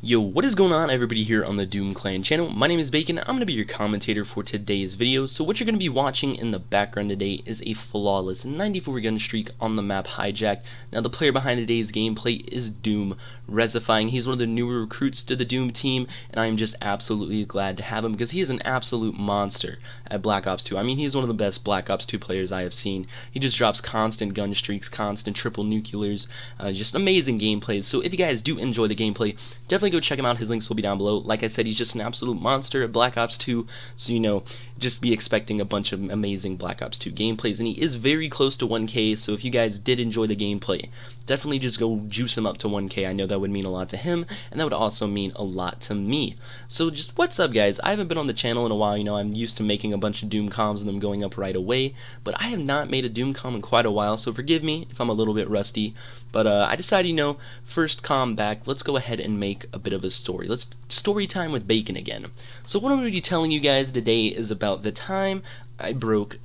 Yo, what is going on, everybody here on the Doom Clan channel? My name is Bacon. I'm going to be your commentator for today's video. So what you're going to be watching in the background today is a flawless 94 gun streak on the map Hijack. Now the player behind today's gameplay is Doom Resifying. He's one of the newer recruits to the Doom team, and I am just absolutely glad to have him because he is an absolute monster at Black Ops 2. I mean, he's one of the best Black Ops 2 players I have seen. He just drops constant gun streaks, constant triple nuclears, just amazing gameplays. So if you guys do enjoy the gameplay, definitely go check him out. His links will be down below. Like I said, he's just an absolute monster at Black Ops 2, so just be expecting a bunch of amazing Black Ops 2 gameplays, and he is very close to 1K, so if you guys did enjoy the gameplay, definitely just go juice him up to 1K. I know that would mean a lot to him, and that would also mean a lot to me. So just what's up, guys? I haven't been on the channel in a while. I'm used to making a bunch of Doom comms and them going up right away, but I have not made a Doom comm in quite a while, so forgive me if I'm a little bit rusty. But I decided, first comm back, let's go ahead and make a bit of a story. Let's story time with Bacon again. So what I'm going to be telling you guys today is about the time I broke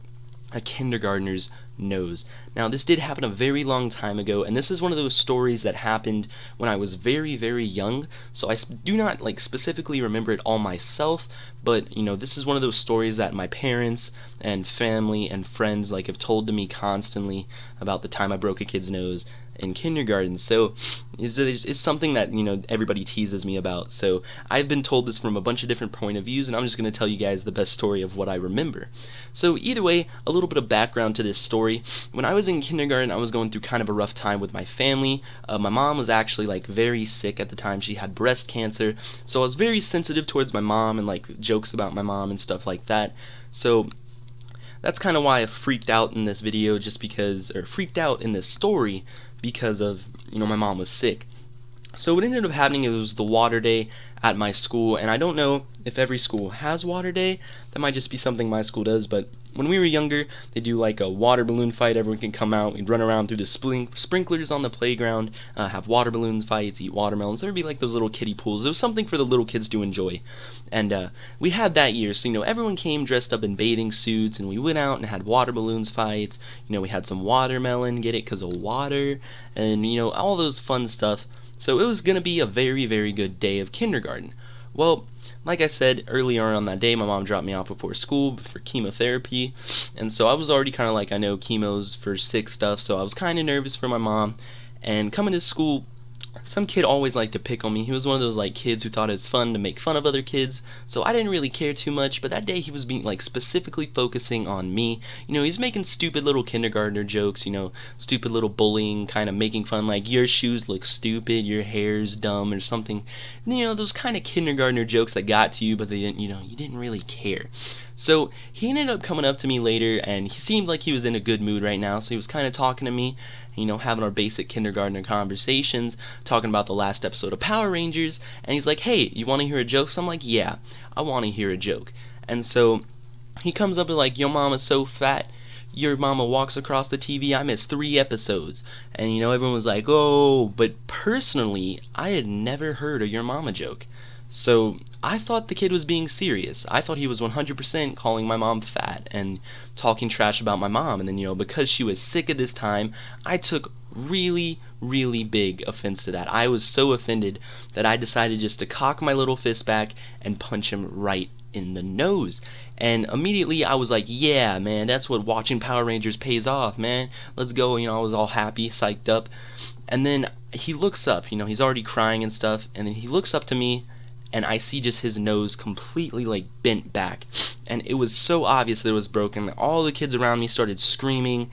a kindergartner's nose. Now this did happen a very long time ago, and this is one of those stories that happened when I was very, very young, so I do not specifically remember it all myself, but this is one of those stories that my parents and family and friends have told to me constantly about the time I broke a kid's nose in kindergarten. So it's something that everybody teases me about. So I've been told this from a bunch of different point of views, and I'm just going to tell you guys the best story of what I remember. So either way, a little bit of background to this story. When I was in kindergarten, I was going through kind of a rough time with my family. My mom was actually very sick at the time. She had breast cancer, so I was very sensitive towards my mom and jokes about my mom and stuff like that. So that's kind of why I freaked out in this video, or freaked out in this story, because of my mom was sick. So what ended up happening, it was the water day at my school, and I don't know if every school has water day. That might just be something my school does, but when we were younger, they do a water balloon fight. Everyone can come out, we'd run around through the sprinklers on the playground, have water balloon fights, eat watermelons. There would be those little kiddie pools. It was something for the little kids to enjoy, and we had that year. So everyone came dressed up in bathing suits, and we went out and had water balloons fights. We had some watermelon, get it, because of water, and all those fun stuff. So it was going to be a very, very good day of kindergarten. Well, like I said earlier on that day, my mom dropped me off before school for chemotherapy, and so I was already kind of I know chemo's for sick stuff, so I was kind of nervous for my mom. And coming to school, some kid always liked to pick on me. He was one of those kids who thought it was fun to make fun of other kids, so I didn't really care too much. But that day he was being specifically focusing on me. He's making stupid little kindergartner jokes, stupid little bullying, kind of making fun your shoes look stupid, your hair's dumb or something. Those kind of kindergartner jokes that got to you, but they didn't, you didn't really care. So he ended up coming up to me later, and he seemed like he was in a good mood right now, so he was kind of talking to me, having our basic kindergartner conversations, talking about the last episode of Power Rangers, and he's like, hey, you want to hear a joke? So I'm like, yeah, I want to hear a joke. And so he comes up and your mama's so fat, your mama walks across the TV, I missed 3 episodes. And everyone was like, oh, but personally, I had never heard a your mama joke. So I thought the kid was being serious. I thought he was 100% calling my mom fat and talking trash about my mom. And then, because she was sick at this time, I took really, really big offense to that. I was so offended that I decided just to cock my little fist back and punch him right in the nose. And immediately I was like, yeah, man, that's what watching Power Rangers pays off, man. Let's go. I was all happy, psyched up. And then he looks up, he's already crying and stuff, and then he looks up to me, and I see just his nose completely bent back, and it was so obvious that it was broken that all the kids around me started screaming,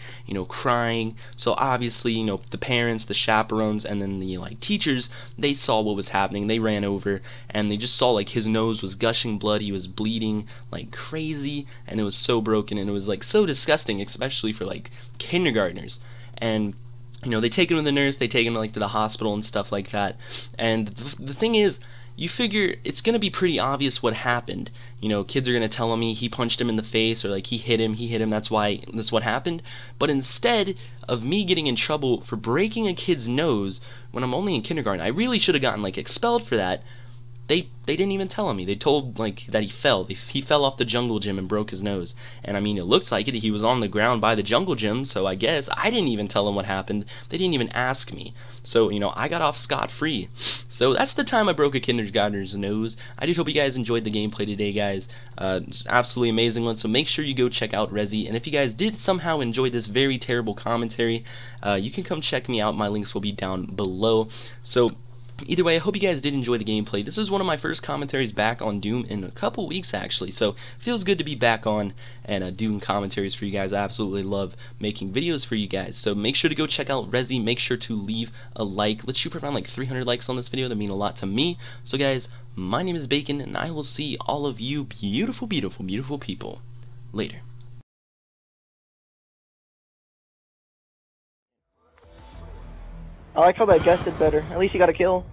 crying. So obviously, the parents, the chaperones, and then the teachers, they saw what was happening. They ran over, and they just saw his nose was gushing blood. He was bleeding like crazy, and it was so broken, and it was so disgusting, especially for kindergartners. And they take him to the nurse, they take him to the hospital and stuff like that. And the thing is, you figure it's going to be pretty obvious what happened. Kids are going to tell me he punched him in the face, or he hit him, that's what happened. But instead of me getting in trouble for breaking a kid's nose when I'm only in kindergarten, I really should have gotten expelled for that. they didn't even tell me. They told like that he fell. He fell off the jungle gym and broke his nose. And I mean, it looks like it. He was on the ground by the jungle gym, so I guess I didn't even tell him what happened. They didn't even ask me. So, you know, I got off scot-free. So that's the time I broke a kindergartner's nose. I did hope you guys enjoyed the gameplay today, guys. It's absolutely amazing one. So make sure you go check out Resi. And if you guys did somehow enjoy this very terrible commentary, you can come check me out. My links will be down below. So either way, I hope you guys did enjoy the gameplay. This is one of my first commentaries back on Doom in a couple weeks, actually, so it feels good to be back on and doing commentaries for you guys. I absolutely love making videos for you guys, so make sure to go check out Resi. Make sure to leave a like. Let's shoot for around like 300 likes on this video. That mean a lot to me. So guys, my name is Bacon, and I will see all of you beautiful, beautiful, beautiful people later. I like how that Jess did better. At least he got a kill.